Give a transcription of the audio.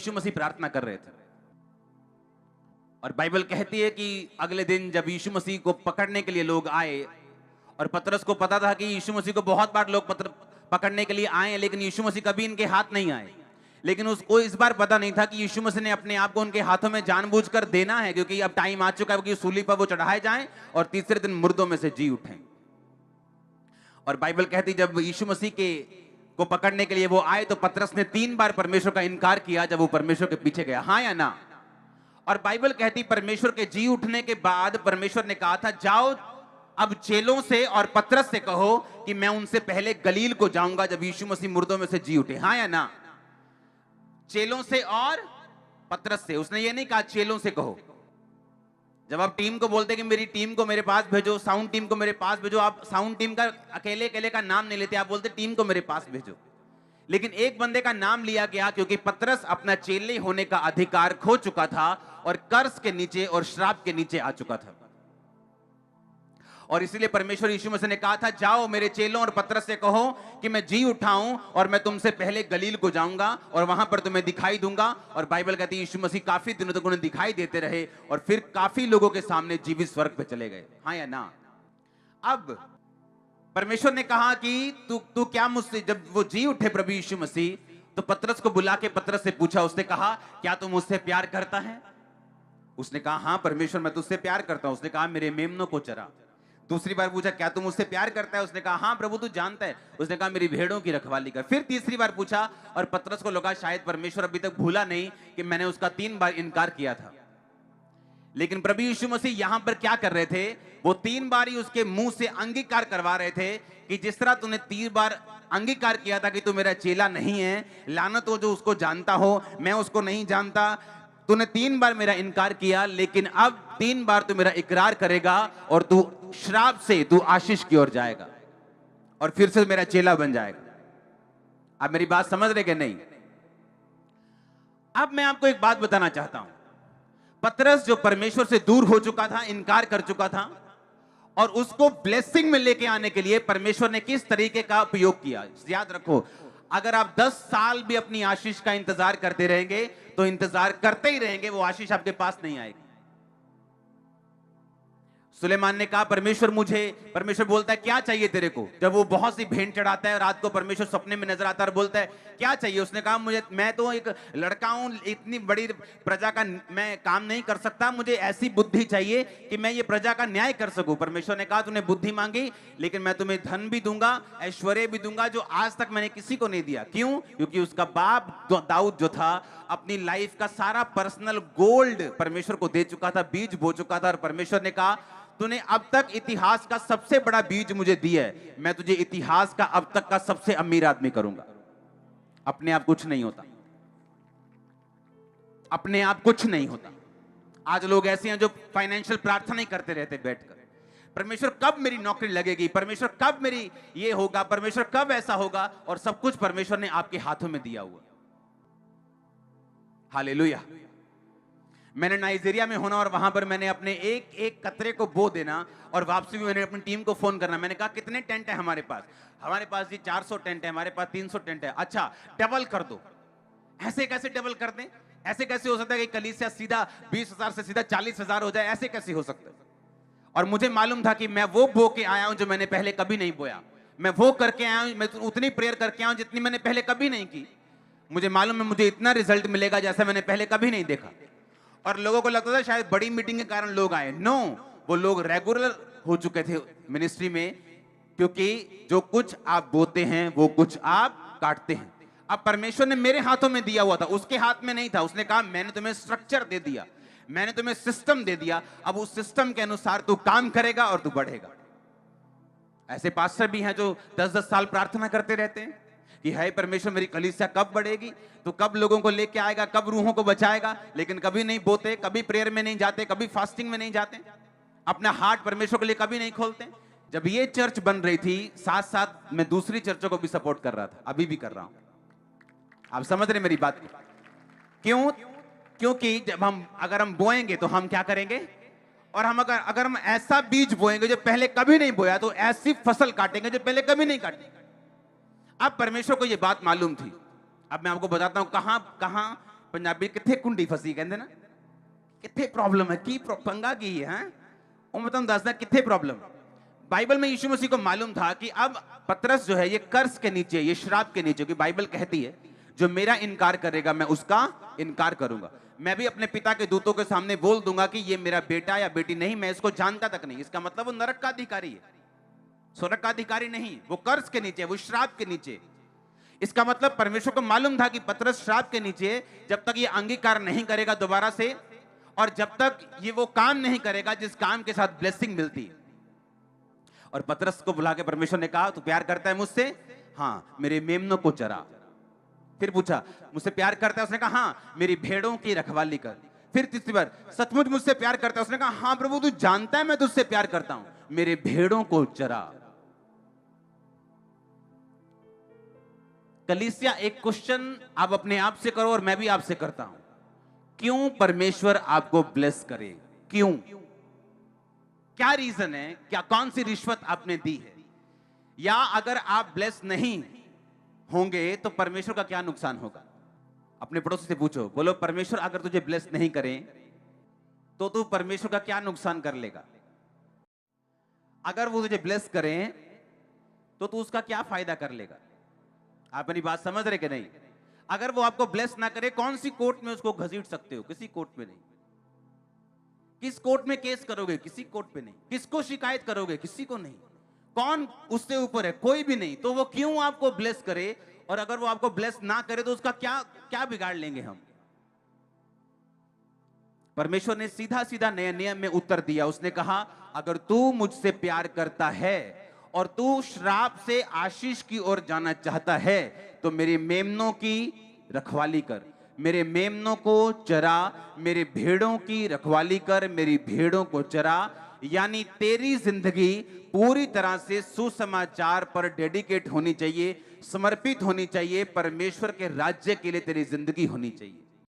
यीशु मसीह प्रार्थना कर रहे थे। और बाइबल कहती है कि अगले दिन जब यीशु मसीह को पकड़ने के लिए लोग आए, और पतरस को पता था कि यीशु मसीह को बहुत बार लोग पकड़ने के लिए आए, लेकिन यीशु मसीह कभी इनके हाथ नहीं आए। लेकिन उसको इस बार पता नहीं था कि यीशु मसीह ने अपने आप को उनके हाथों में जानबूझकर देना है, क्योंकि अब टाइम आ चुका है कि सूली पर वो चढ़ाए जाएं और तीसरे दिन मुर्दों में से जी उठें। और बाइबल कहती जब यीशु मसीह को पकड़ने के लिए वो आए तो पतरस ने 3 बार परमेश्वर का इनकार किया जब वो परमेश्वर के पीछे गया, हाँ या ना। और बाइबल कहती परमेश्वर के जी उठने के बाद परमेश्वर ने कहा था जाओ अब चेलों से और पतरस से कहो कि मैं उनसे पहले गलील को जाऊंगा जब यीशु मसीह मुर्दों में से जी उठे, हाँ या ना। चेलों से और पतरस से, उसने ये नहीं कहा चेलों से कहो। जब आप टीम को बोलते कि मेरी टीम को मेरे पास भेजो, साउंड टीम को मेरे पास भेजो, आप साउंड टीम का अकेले अकेले का नाम नहीं लेते, आप बोलते टीम को मेरे पास भेजो। लेकिन एक बंदे का नाम लिया गया क्योंकि पतरस अपना चेले होने का अधिकार खो चुका था और कर्ज के नीचे और श्राप के नीचे आ चुका था। और इसीलिए परमेश्वर यीशु मसीह ने कहा था जाओ मेरे चेलों और पतरस से कहो कि मैं जी उठाऊं और मैं तुमसे पहले गलील को जाऊंगा और वहां पर तुम्हें दिखाई दूंगा। और बाइबल कहती है यीशु मसीह काफी दिनों तक उन्हें दिखाई देते रहे और फिर काफी लोगों के सामने जीवित स्वर्ग पे चले गए, हाँ या ना। अब परमेश्वर ने कहा कि तू क्या मुझसे, जब वो जी उठे प्रभु यीशु मसीह, तो पतरस को बुला के पतरस से पूछा, उसने कहा क्या तू मुझसे प्यार करता है? उसने कहा हाँ परमेश्वर मैं तुझसे प्यार करता हूं। उसने कहा मेरे मेमनों को चरा। दूसरी बार पूछा क्या तू मुझसे प्यार करता है? उसने कहा हाँ प्रभु तू जानता है। उसने कहा मेरी भेड़ों की रखवाली कर। फिर तीसरी बार पूछा और पतरस को लगा शायद परमेश्वर अभी तक भूला नहीं कि मैंने उसका 3 बार इनकार किया था। लेकिन प्रभु यीशु मसीह यहां पर क्या कर रहे थे, वो 3 बार ही उसके मुंह से अंगीकार करवा रहे थे कि जिस तरह तूने 3 बार अंगीकार किया था कि तू मेरा चेला नहीं है, लानत हो जो उसको जानता हो, मैं उसको नहीं जानता, तूने 3 बार मेरा इनकार किया, लेकिन अब 3 बार तू मेरा इकरार करेगा और तू श्राप से तू आशीष की ओर जाएगा और फिर से मेरा चेला बन जाएगा। आप मेरी बात समझ रहे कि नहीं? अब मैं आपको एक बात बताना चाहता हूं। पतरस जो परमेश्वर से दूर हो चुका था, इनकार कर चुका था, और उसको ब्लेसिंग में लेके आने के लिए परमेश्वर ने किस तरीके का उपयोग किया। याद रखो अगर आप 10 साल भी अपनी आशीष का इंतजार करते रहेंगे तो इंतजार करते ही रहेंगे, वो आशीष आपके पास नहीं आएगी। सुलेमान ने कहा परमेश्वर बोलता है क्या चाहिए तेरे को? जब वो बहुत सी भेंट चढ़ाता है, रात को परमेश्वर सपने में नजर आता है और बोलता है क्या चाहिए? उसने कहा मैं तो एक लड़का हूं, इतनी बड़ी प्रजा का मैं काम नहीं कर सकता, मुझे ऐसी बुद्धि चाहिए कि मैं ये प्रजा का न्याय कर सकूं। परमेश्वर ने कहा तूने बुद्धि मांगी, लेकिन मैं तुम्हें धन भी दूंगा, ऐश्वर्य भी दूंगा, जो आज तक मैंने किसी को नहीं दिया। क्यों? क्योंकि उसका बाप दाऊद जो था अपनी लाइफ का सारा पर्सनल गोल्ड परमेश्वर को दे चुका था, बीज बो चुका था। और परमेश्वर ने कहा तूने अब तक इतिहास का सबसे बड़ा बीज मुझे दिया है, मैं तुझे इतिहास का अब तक का सबसे अमीर आदमी करूंगा। अपने आप कुछ नहीं होता, अपने आप कुछ नहीं होता। आज लोग ऐसे हैं जो फाइनेंशियल प्रार्थना ही करते रहते बैठकर, परमेश्वर कब मेरी नौकरी लगेगी, परमेश्वर कब मेरी ये होगा, परमेश्वर कब ऐसा होगा, और सब कुछ परमेश्वर ने आपके हाथों में दिया हुआ। हालेलुया। मैंने नाइजीरिया में होना और वहां पर मैंने अपने एक एक कतरे को बो देना, और वापसी भी मैंने अपनी टीम को फोन करना। मैंने कहा कितने टेंट है हमारे पास? हमारे पास जी 400 टेंट है, हमारे पास 300 टेंट है। अच्छा डबल कर दो। ऐसे कैसे डबल कर दें? ऐसे कैसे हो सकता है कि कलीसिया सीधा 20,000 से सीधा 40,000 हो जाए? ऐसे कैसे हो सकता है? और मुझे मालूम था कि मैं वो बो के आया हूं जो मैंने पहले कभी नहीं बोया, मैं वो करके आया हूं, मैं उतनी प्रेयर करके आया हूं जितनी मैंने पहले कभी नहीं की। मुझे मालूम है मुझे इतना रिजल्ट मिलेगा जैसा मैंने पहले कभी नहीं देखा। और लोगों को लगता था शायद बड़ी मीटिंग के कारण लोग आए। नो, वो लोग रेगुलर हो चुके थे मिनिस्ट्री में, क्योंकि जो कुछ आप बोते हैं वो कुछ आप काटते हैं। अब परमेश्वर ने मेरे हाथों में दिया हुआ था, उसके हाथ में नहीं था। उसने कहा मैंने तुम्हें स्ट्रक्चर दे दिया, मैंने तुम्हें सिस्टम दे दिया, अब उस सिस्टम के अनुसार तू काम करेगा और तू बढ़ेगा। ऐसे पास्टर भी हैं जो 10-10 साल प्रार्थना करते रहते हैं कि हाय परमेश्वर मेरी कलीसिया कब बढ़ेगी, तो कब लोगों को लेके आएगा, कब रूहों को बचाएगा, लेकिन कभी नहीं बोते, कभी प्रेयर में नहीं जाते, कभी फास्टिंग में नहीं जाते, अपना हार्ट परमेश्वर के लिए कभी नहीं खोलते। जब ये चर्च बन रही थी, साथ साथ मैं दूसरी चर्चों को भी सपोर्ट कर रहा था, अभी भी कर रहा हूं। आप समझ रहे मेरी बात? क्यों? क्योंकि जब अगर हम बोएंगे तो हम क्या करेंगे, और हम अगर हम ऐसा बीज बोएंगे जो पहले कभी नहीं बोया, तो ऐसी फसल काटेंगे जो पहले कभी नहीं काटी। अब परमेश्वर को यह बात मालूम थी। अब मैं आपको बताता हूं कहां पंजाबी किथे कुंडी फसी कहंदे ना, किथे प्रॉब्लम है, की पंगा की है, वो मैं तुम दसदा किथे प्रॉब्लम। बाइबल में यीशु मसीह को मालूम था कि अब पतरस जो है ये कर्ज के नीचे, ये श्राप के नीचे, कि बाइबल कहती है जो मेरा इनकार करेगा मैं उसका इनकार करूंगा। मैं भी अपने पिता के दूतों के सामने बोल दूंगा कि ये मेरा बेटा या बेटी नहीं, मैं इसको जानता तक नहीं। इसका मतलब वो नरक का अधिकारी है, स्वर्ग का अधिकारी नहीं, वो कर्ज के नीचे, वो श्राप के नीचे। इसका मतलब परमेश्वर को मालूम था कि पतरस श्राप के नीचे, जब तक ये अंगीकार नहीं करेगा दोबारा से, और जब तक ये वो काम नहीं करेगा जिस काम के साथ ब्लेसिंग मिलती है। और पतरस को बुला के परमेश्वर ने कहा, तू प्यार करता है मुझसे? हाँ, मेरे मेमनों को चरा। फिर पूछा, मुझसे प्यार करता है? उसने कहा हाँ, मेरी भेड़ों की रखवाली कर। फिर तीसरी बार, सचमुच मुझसे प्यार करता है? उसने कहा हाँ प्रभु, तू जानता है मैं तुझसे प्यार करता हूं, मेरे भेड़ों को चरा। कलीसिया, एक क्वेश्चन आप अपने आप से करो और मैं भी आपसे करता हूं, क्यों परमेश्वर आपको ब्लेस करे? क्यों? क्या रीजन है? क्या कौन सी रिश्वत आपने दी है? या अगर आप ब्लेस नहीं होंगे तो परमेश्वर का क्या नुकसान होगा? अपने पड़ोसी से पूछो, बोलो परमेश्वर अगर तुझे ब्लेस नहीं करे तो तू परमेश्वर का क्या नुकसान कर लेगा? अगर वो तुझे ब्लेस करें तो तू उसका क्या फायदा कर लेगा? आप मेरी बात समझ रहे कि नहीं? अगर वो आपको ब्लेस ना करे, कौन सी कोर्ट में उसको घसीट सकते हो? किसी कोर्ट में नहीं। किस कोर्ट में केस करोगे? किसी कोर्ट पे नहीं। किसको शिकायत करोगे? किसी को नहीं। कौन उससे ऊपर है? कोई भी नहीं। तो वो क्यों आपको ब्लेस करे? और अगर वो आपको ब्लेस ना करे तो उसका क्या क्या बिगाड़ लेंगे हम? परमेश्वर ने सीधा सीधा नए नियम में उत्तर दिया। उसने कहा, अगर तू मुझसे प्यार करता है और तू श्राप से आशीष की ओर जाना चाहता है तो मेरे मेमनों की रखवाली कर, मेरे मेमनों को चरा, मेरे भेड़ों की रखवाली कर, मेरी भेड़ों को चरा। यानी तेरी जिंदगी पूरी तरह से सुसमाचार पर डेडिकेट होनी चाहिए, समर्पित होनी चाहिए, परमेश्वर के राज्य के लिए तेरी जिंदगी होनी चाहिए।